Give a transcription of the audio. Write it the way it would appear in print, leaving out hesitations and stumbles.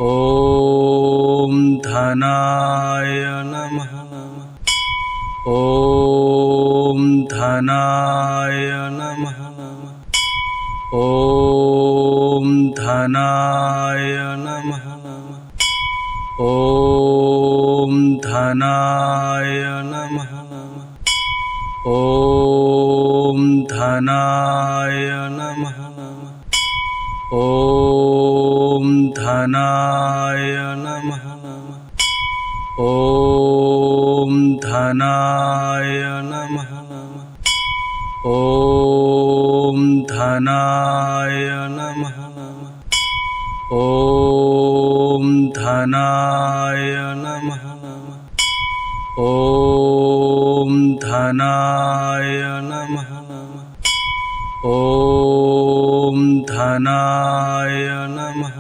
ॐ धनाय नमः। ॐ धनाय नमः। ॐ धनाय नमः। ॐ धनाय नमः। ॐ धनाय नमः। ॐ धनाय नमः। ॐ धनाय नमः। ॐ धनाय नमः। ॐ धनाय नमः। ॐ धनाय नमः। ॐ धनाय नमः।